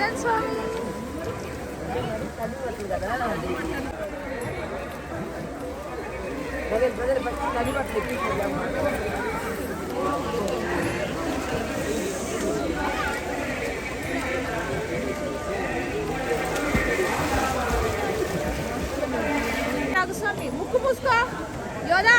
ఆనంద్ స్వామి. నాగస్వామి ముక్కు మూసుకో యోదా.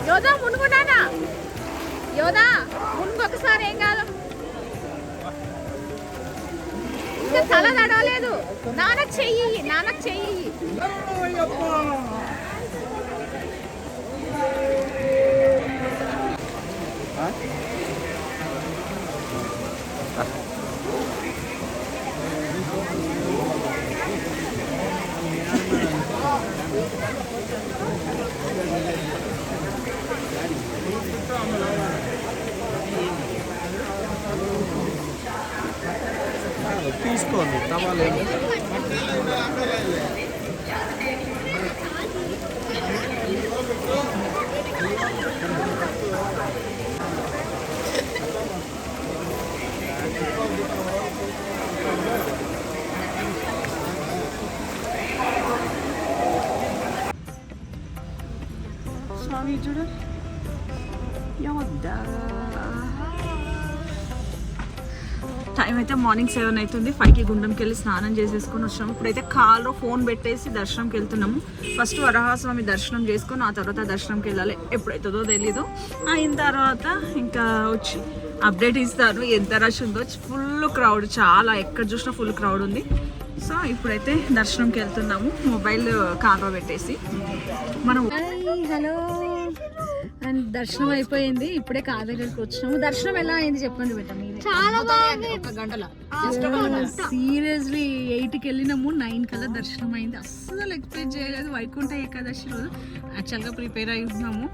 యోదా మునుగున్నానా, యోదా మునుగు ఒకసారి. ఏం కాదు, ఇంకా తల నడవలేదు. నాన్నకు చెయ్యి, నాన్నకు చెయ్యి. తీసుకోండి తవాలు. స్వామి చూడు. టైం అయితే మార్నింగ్ 7 అవుతుంది. 5కి గుండంకి వెళ్ళి స్నానం చేసేసుకొని వచ్చాము. ఇప్పుడైతే కార్లో ఫోన్ పెట్టేసి దర్శనంకి వెళ్తున్నాము. ఫస్ట్ వరహాస్వామి దర్శనం చేసుకొని ఆ తర్వాత దర్శనంకి వెళ్ళాలి. ఎప్పుడైతుందో తెలీదు. అయిన తర్వాత ఇంకా వచ్చి అప్డేట్ ఇస్తారు ఎంత రష్ ఉందో. ఫుల్ క్రౌడ్, చాలా ఎక్కడ చూసినా ఫుల్ క్రౌడ్ ఉంది. సో ఇప్పుడైతే దర్శనంకి వెళ్తున్నాము. మొబైల్ కార్లో పెట్టేసి మనం. హలో అండ్ దర్శనం అయిపోయింది. ఇప్పుడే కార్ దగ్గరికి వచ్చినాము. దర్శనం ఎలా అయింది చెప్పండి బెట్ట మీరే. చాలా బాగుంది. ఒక గంటల సీరియస్లీ 8కి వెళ్ళినాము, 9 కల్లా దర్శనం అయింది. అస్సలు ఎక్స్పెక్ట్ చేయలేదు. వైకుంఠ ఏకాదశి రోజు యాక్చువల్గా ప్రిపేర్ అయి ఉన్నాము.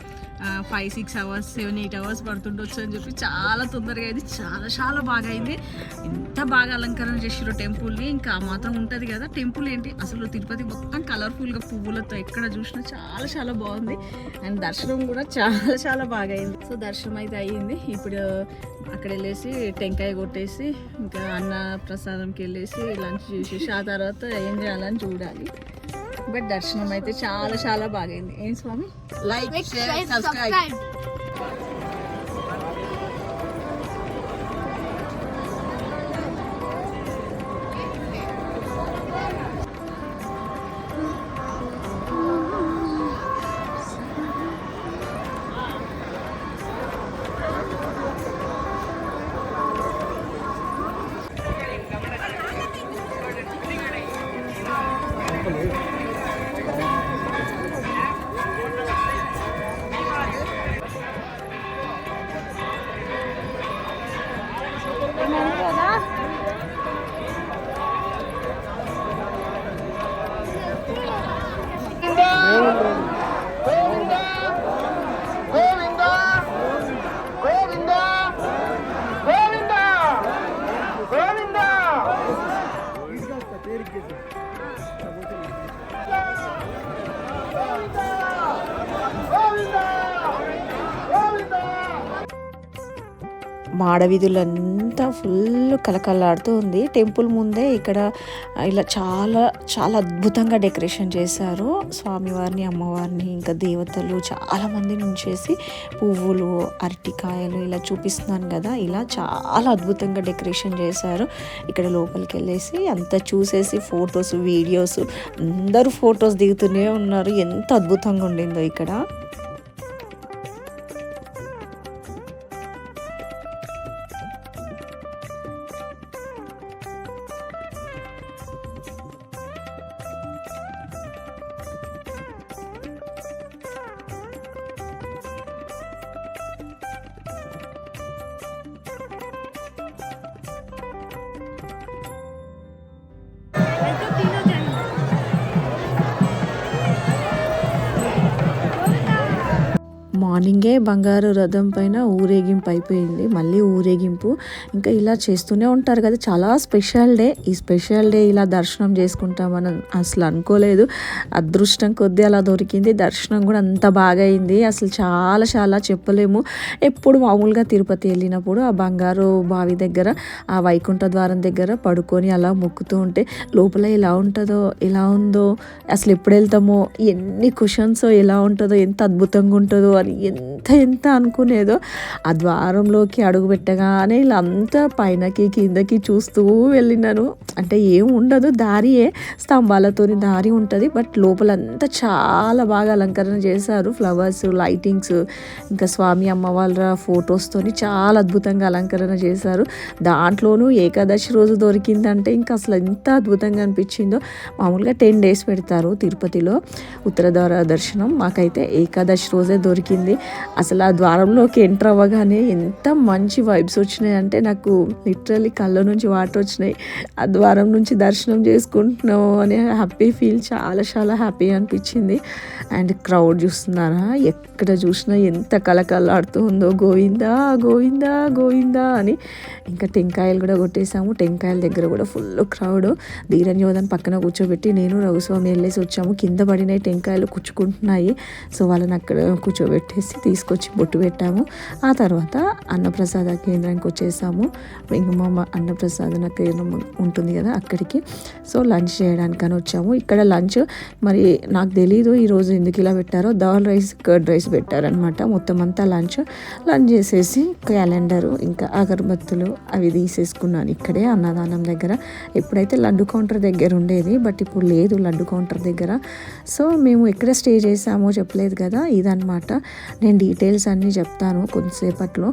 5-6 అవర్స్ 7-8 అవర్స్ పడుతుండొచ్చు అని చెప్పి చాలా తొందరగా అయింది. చాలా చాలా బాగా అయింది. ఎంత బాగా అలంకరణ చేసిరో టెంపుల్ని. ఇంకా మాత్రం ఉంటుంది కదా టెంపుల్ ఏంటి అసలు తిరుపతి మొత్తం కలర్ఫుల్గా పువ్వులతో ఎక్కడ చూసినా చాలా చాలా బాగుంది. అండ్ దర్శనం కూడా చాలా చాలా బాగా అయింది. సో దర్శనం అయితే అయ్యింది. ఇప్పుడు అక్కడ వెళ్ళేసి టెంకాయ కొట్టేసి ఇంకా అన్న ప్రసాదంకి వెళ్ళేసి లంచ్ చేసేసి ఆ తర్వాత ఏం చేయాలని చూడాలి. బట్ దర్శనం అయితే చాలా చాలా బాగైంది. ఏం స్వామి? Like, share, subscribe. మాడవీధులంతా ఫుల్ కలకలాడుతూ ఉంది. టెంపుల్ ముందే ఇక్కడ ఇలా చాలా చాలా అద్భుతంగా డెకరేషన్ చేశారు. స్వామివారిని, అమ్మవారిని, ఇంకా దేవతలు చాలామంది నుంచేసి పువ్వులు, అరటికాయలు ఇలా చూపిస్తున్నాను కదా, ఇలా చాలా అద్భుతంగా డెకరేషన్ చేశారు. ఇక్కడ లోపలికి వెళ్ళేసి అంతా చూసేసి ఫొటోస్, వీడియోస్, అందరూ ఫొటోస్ దిగుతూనే ఉన్నారు. ఎంత అద్భుతంగా ఉండిందో ఇక్కడ. మార్నింగే బంగారు రథం పైన ఊరేగింపు అయిపోయింది, మళ్ళీ ఊరేగింపు ఇంకా ఇలా చేస్తూనే ఉంటారు కదా. చాలా స్పెషల్ డే, ఈ స్పెషల్ డే ఇలా దర్శనం చేసుకుంటామని అసలు అనుకోలేదు. అదృష్టం కొద్దీ అలా దొరికింది. దర్శనం కూడా అంత బాగా అయింది, అసలు చాలా చాలా చెప్పలేము. ఎప్పుడు మామూలుగా తిరుపతి వెళ్ళినప్పుడు ఆ బంగారు బావి దగ్గర ఆ వైకుంఠ ద్వారం దగ్గర పడుకొని అలా మొక్కుతూ ఉంటే లోపల ఎలా ఉంటుందో ఎలా ఉందో అసలు ఎప్పుడు వెళ్తామో ఎన్ని క్వశ్చన్స్ ఎలా ఉంటుందో ఎంత అద్భుతంగా ఉంటుందో అని ఎంత అనుకునేదో. ఆ ద్వారంలోకి అడుగు పెట్టగానే ఇలా అంతా పైనకి కిందకి చూస్తూ వెళ్ళినాను. అంటే ఏం ఉండదు, దారియే, స్తంభాలతోని దారి ఉంటుంది, బట్ లోపలంతా చాలా బాగా అలంకరణ చేశారు. ఫ్లవర్స్, లైటింగ్స్, ఇంకా స్వామి అమ్మవాళ్ళ ఫొటోస్తోని చాలా అద్భుతంగా అలంకరణ చేశారు. దాంట్లోనూ ఏకాదశి రోజు దొరికిందంటే ఇంకా అసలు ఎంత అద్భుతంగా అనిపించిందో. మామూలుగా 10 days పెడతారు తిరుపతిలో ఉత్తరద్వార దర్శనం, మాకైతే ఏకాదశి రోజే దొరికింది. అసలు ఆ ద్వారంలోకి ఎంటర్ అవ్వగానే ఎంత మంచి వైబ్స్ వచ్చినాయి అంటే నాకు లిటరల్లీ కళ్ళ నుంచి వాటర్ వచ్చినాయి. ఆ ద్వారం నుంచి దర్శనం చేసుకుంటున్నాం అనే హ్యాపీ ఫీల్ చాలా చాలా హ్యాపీ అనిపించింది. అండ్ క్రౌడ్ చూస్తున్నారా, ఎక్కడ చూసినా ఎంత కలకలాడుతూ ఉందో, గోవిందా గోవిందా గోవిందా అని. ఇంకా టెంకాయలు కూడా కొట్టేసాము, టెంకాయల దగ్గర కూడా ఫుల్ క్రౌడ్. ధీరంజోదన్ పక్కన కూర్చోబెట్టి నేను రఘుస్వామి వెళ్ళేసి వచ్చాము. కింద పడినాయి టెంకాయలు, కుచ్చుకుంటున్నాయి. సో వాళ్ళని అక్కడ కూర్చోబెట్టేసి తీసుకొచ్చి బొట్టు పెట్టాము. ఆ తర్వాత అన్నప్రసాద కేంద్రానికి వచ్చేసాము. ఇంకా మా అన్నప్రసాదన కేంద్రం ఉంటుంది కదా అక్కడికి. సో లంచ్ చేయడానికని వచ్చాము. ఇక్కడ లంచ్ మరి నాకు తెలీదు ఈరోజు ఎందుకు ఇలా పెట్టారో, దాల్ రైస్ కర్డ్ రైస్ పెట్టారనమాట. మొత్తం అంతా లంచ్ చేసేసి క్యాలెండరు ఇంకా అగరబత్తులు అవి తీసేసుకున్నాను ఇక్కడే అన్నదానం దగ్గర. ఎప్పుడైతే లడ్డు కౌంటర్ దగ్గర ఉండేది, బట్ ఇప్పుడు లేదు లడ్డు కౌంటర్ దగ్గర. సో మేము ఎక్కడ స్టే చేసామో చెప్పలేదు కదా, ఇదన్నమాట. నేను డీటెయిల్స్ అన్నీ చెప్తాను కొంతసేపట్లో.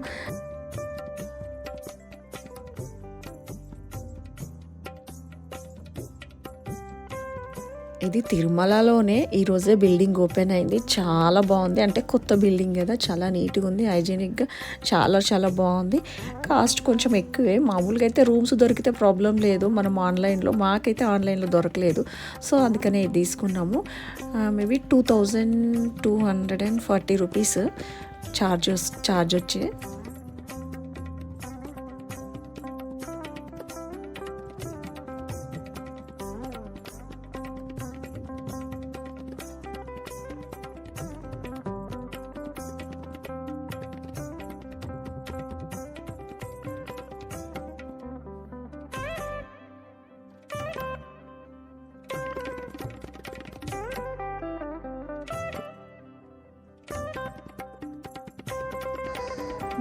ఇది తిరుమలలోనే ఈరోజే బిల్డింగ్ ఓపెన్ అయింది, చాలా బాగుంది. అంటే కొత్త బిల్డింగ్ కదా, చాలా నీట్గా ఉంది, హైజీనిక్గా చాలా చాలా బాగుంది. కాస్ట్ కొంచెం ఎక్కువే. మామూలుగా అయితే రూమ్స్ దొరికితే ప్రాబ్లం లేదు, మనం ఆన్లైన్లో, మాకైతే ఆన్లైన్లో దొరకలేదు. సో అందుకనే తీసుకున్నాము. మేబీ 2240 రూపీస్ ఛార్జ్ వచ్చి.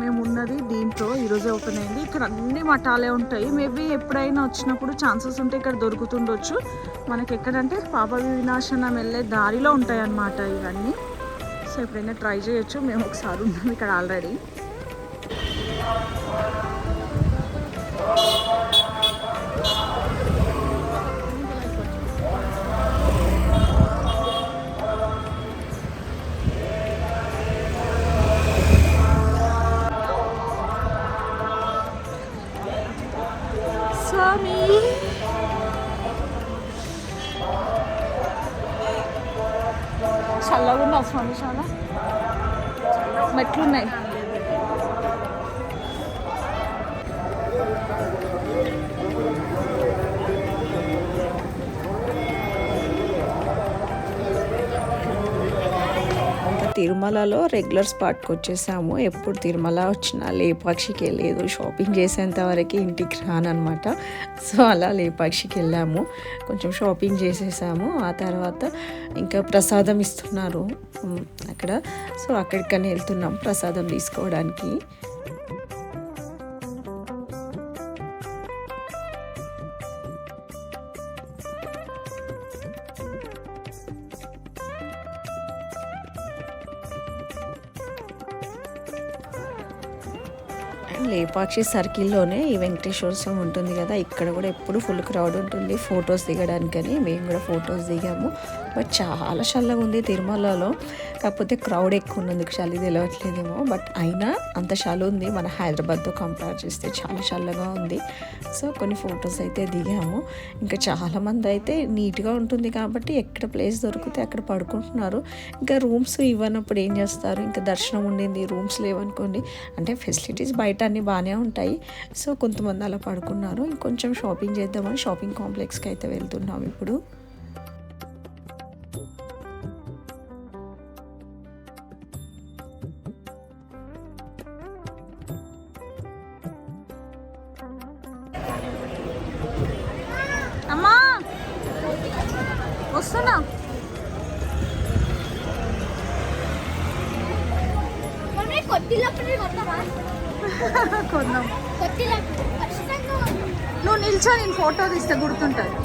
మేము ఉన్నది దీంట్లో ఈరోజే ఓపెన్ అయింది. ఇక్కడ అన్ని మఠాలే ఉంటాయి. మేబీ ఎప్పుడైనా వచ్చినప్పుడు ఛాన్సెస్ ఉంటే ఇక్కడ దొరుకుతుండొచ్చు. మనకి ఎక్కడంటే పాప వినాశనం వెళ్ళే దారిలో ఉంటాయి అన్నమాట ఇవన్నీ. సో ఎప్పుడైనా ట్రై చేయొచ్చు. మేము ఒకసారి ఉన్నాం ఇక్కడ ఆల్రెడీ. స్వామి చల్లగా ఉన్నా స్వామి, చాలా మెట్లున్నాయి. తిరుమలలో రెగ్యులర్ స్పాట్కి వచ్చేసాము. ఎప్పుడు తిరుమల వచ్చినా లేపాక్షికి వెళ్ళలేదు, షాపింగ్ చేసేంత వరకు ఇంటికి రానమాట. సో అలా లేపాక్షికి వెళ్ళాము, కొంచెం షాపింగ్ చేసేసాము. ఆ తర్వాత ఇంకా ప్రసాదం ఇస్తున్నారు అక్కడ, సో అక్కడికని వెళ్తున్నాం ప్రసాదం తీసుకోవడానికి. లేపాక్షి సర్కిల్లోనే ఈ వెంకటేశ్వర స్వామి ఉంటుంది కదా, ఇక్కడ కూడా ఎప్పుడు ఫుల్ క్రౌడ్ ఉంటుంది ఫొటోస్ దిగడానికని. మేము కూడా ఫొటోస్ దిగాము. బట్ చాలా చల్లగా ఉంది తిరుమలలో. కాకపోతే క్రౌడ్ ఎక్కువ ఉన్నందుకు చలి తెలియట్లేదేమో, బట్ అయినా అంత చలి ఉంది. మన హైదరాబాద్తో కంపేర్ చేస్తే చాలా చల్లగా ఉంది. సో కొన్ని ఫొటోస్ అయితే దిగాము. ఇంకా చాలామంది అయితే నీట్గా ఉంటుంది కాబట్టి ఎక్కడ ప్లేస్ దొరికితే అక్కడ పడుకుంటున్నారు. ఇంకా రూమ్స్ ఇవ్వనప్పుడు ఏం చేస్తారు, ఇంకా దర్శనం ఉండింది రూమ్స్ లేవనుకోండి, అంటే ఫెసిలిటీస్ బయట అన్నీ బాగానే ఉంటాయి. సో కొంతమంది అలా పడుకున్నారు. ఇంకొంచెం షాపింగ్ చేద్దామని షాపింగ్ కాంప్లెక్స్కి అయితే వెళ్తున్నాం ఇప్పుడు. అమ్మా వస్తున్నా. కొందాం. నువ్వు నిల్చో, నేను ఫోటో తీస్తే గుర్తుంటుంది.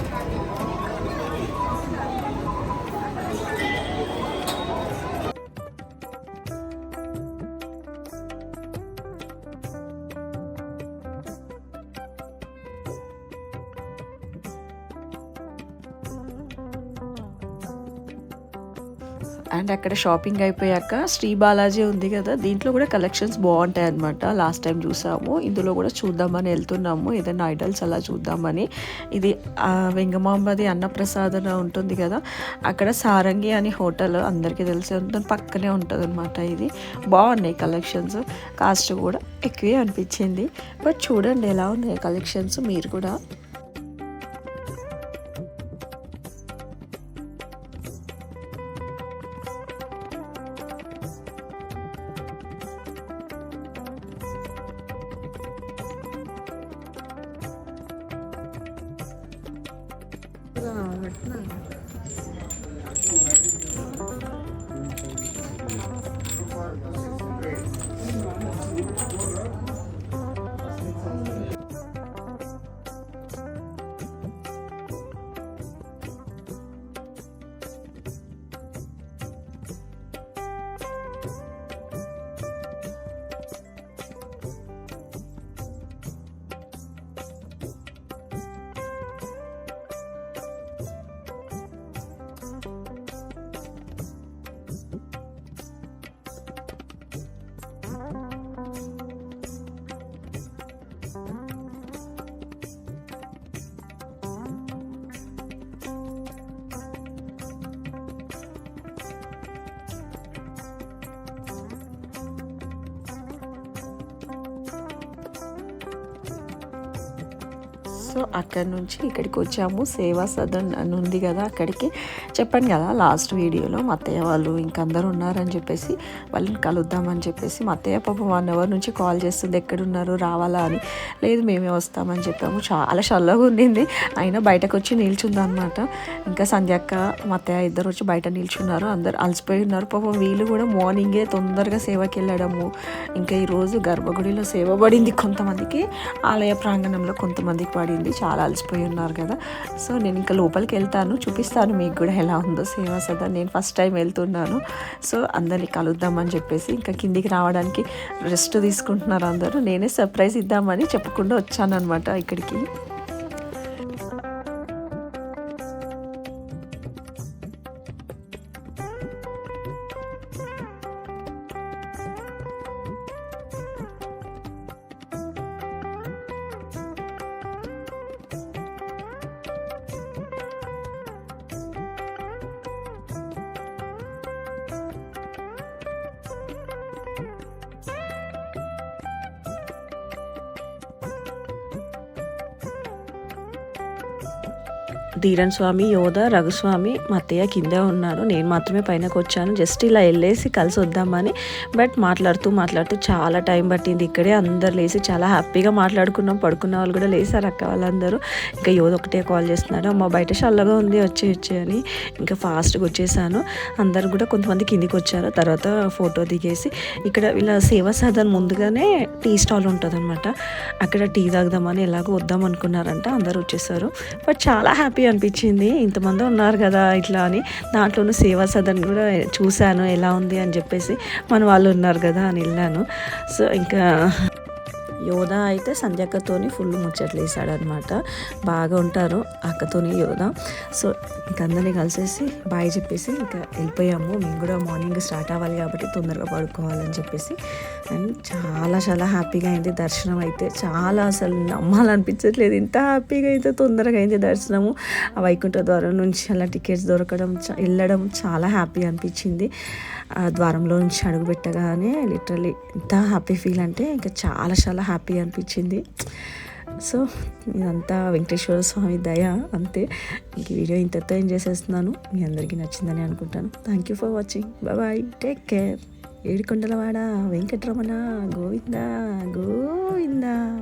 అండ్ అక్కడ షాపింగ్ అయిపోయాక శ్రీ బాలాజీ ఉంది కదా, దీంట్లో కూడా కలెక్షన్స్ బాగుంటాయి అనమాట. లాస్ట్ టైం చూసాము, ఇందులో కూడా చూద్దామని వెళ్తున్నాము, ఏదైనా ఐడల్స్ అలా చూద్దామని. ఇది వెంగమాంబది అన్నప్రసాదన ఉంటుంది కదా, అక్కడ సారంగి అని హోటల్ అందరికీ తెలిసే ఉంటుంది, పక్కనే ఉంటుంది అనమాట. ఇది బాగున్నాయి కలెక్షన్స్, కాస్ట్ కూడా ఎక్కువే అనిపించింది. బట్ చూడండి ఎలా ఉన్నాయి కలెక్షన్స్ మీరు కూడా. సో అక్కడ నుంచి ఇక్కడికి వచ్చాము. సేవా సదన్ అని ఉంది కదా, అక్కడికి చెప్పాను కదా లాస్ట్ వీడియోలో, మా అత్తయ్య వాళ్ళు ఇంకా అందరూ ఉన్నారని చెప్పేసి వాళ్ళని కలుద్దామని చెప్పేసి మా అత్తయ్య పాపం 1 hour నుంచి కాల్ చేస్తుంది, ఎక్కడున్నారు రావాలా అని. లేదు మేమే వస్తామని చెప్పాము. చాలా చల్లగా ఉండింది, అయినా బయటకు వచ్చి నిల్చుంది అనమాట. ఇంకా సంధ్యక్క మా అత్తయ్య ఇద్దరు వచ్చి బయట నిల్చున్నారు. అందరు అలసిపోయి ఉన్నారు పాపం. వీళ్ళు కూడా మార్నింగే తొందరగా సేవకి వెళ్ళడము. ఇంకా ఈరోజు గర్భగుడిలో సేవ పడింది కొంతమందికి, ఆలయ ప్రాంగణంలో కొంతమందికి పడింది. చాలా అలసిపోయి ఉన్నారు కదా. సో నేను ఇంకా లోపలికి వెళ్తాను, చూపిస్తాను మీకు కూడా ఎలా ఉందో సేవా సదన్. నేను ఫస్ట్ టైం వెళ్తున్నాను. సో అందరినీ కలుద్దామని చెప్పేసి ఇంకా కిందికి రావడానికి రెస్ట్ తీసుకుంటున్నారు అందరూ. నేనే సర్ప్రైజ్ ఇద్దామని చెప్పకుండా వచ్చాను అనమాట ఇక్కడికి. ధీరన్ స్వామి, యోధ, రఘుస్వామి, మా అత్తయ్య కిందే ఉన్నారు. నేను మాత్రమే పైనకు వచ్చాను, జస్ట్ ఇలా వెళ్ళేసి కలిసి వద్దామని. బట్ మాట్లాడుతూ చాలా టైం పట్టింది. ఇక్కడే అందరు లేచి చాలా హ్యాపీగా మాట్లాడుకున్నాం. పడుకున్న వాళ్ళు కూడా లేసారు, అక్క వాళ్ళందరూ. ఇంకా యోధ ఒకటే కాల్ చేస్తున్నాడు, అమ్మ బయట చల్లగా ఉంది వచ్చి అని. ఇంకా ఫాస్ట్గా వచ్చేసాను. అందరు కూడా కొంతమంది కిందికి వచ్చారు. తర్వాత ఫోటో దిగేసి ఇక్కడ ఇలా సేవా సదన్ ముందుగానే టీ స్టాల్ ఉంటుంది అనమాట, అక్కడ టీ తాగుదామని ఎలాగో వద్దాం అనుకున్నారంట. అందరూ వచ్చేసారు. బట్ చాలా హ్యాపీ అనిపించింది, ఇంతమంది ఉన్నారు కదా ఇట్లా అని. దాంట్లోనూ సేవా సదన్ కూడా చూశాను ఎలా ఉంది అని చెప్పేసి, మన వాళ్ళు ఉన్నారు కదా అని వెళ్ళాను. సో ఇంకా యోధా అయితే సంధ్యక్కతోని ఫుల్ ముచ్చట్లు వేసాడనమాట. బాగా ఉంటారు అక్కతోని యోధా. సో ఇంక అందరినీ కలిసేసి బాయ్ చెప్పేసి ఇంకా వెళ్ళిపోయాము. మేము కూడా మార్నింగ్ స్టార్ట్ అవ్వాలి కాబట్టి తొందరగా పడుకోవాలని చెప్పేసి. అండ్ చాలా చాలా హ్యాపీగా అయింది దర్శనం అయితే. చాలా అసలు నమ్మాలనిపించట్లేదు ఇంత హ్యాపీగా అయితే తొందరగా అయింది దర్శనము. ఆ వైకుంఠ ద్వారం నుంచి అలా టికెట్స్ దొరకడం వెళ్ళడం చాలా హ్యాపీ అనిపించింది. ఆ ద్వారంలో నుంచి అడుగు పెట్టగానే లిటరలీ ఎంత హ్యాపీ ఫీల్ అంటే ఇంకా చాలా చాలా హ్యాపీ అనిపించింది. సో ఇదంతా వెంకటేశ్వర స్వామి దయ అంతే. ఇంక వీడియో ఇంతతో ఏం చేసేస్తున్నాను. మీ అందరికీ నచ్చిందని అనుకుంటాను. Thank you for watching. Bye, take care. Yedukondalavada Venkataramana Govinda Govinda.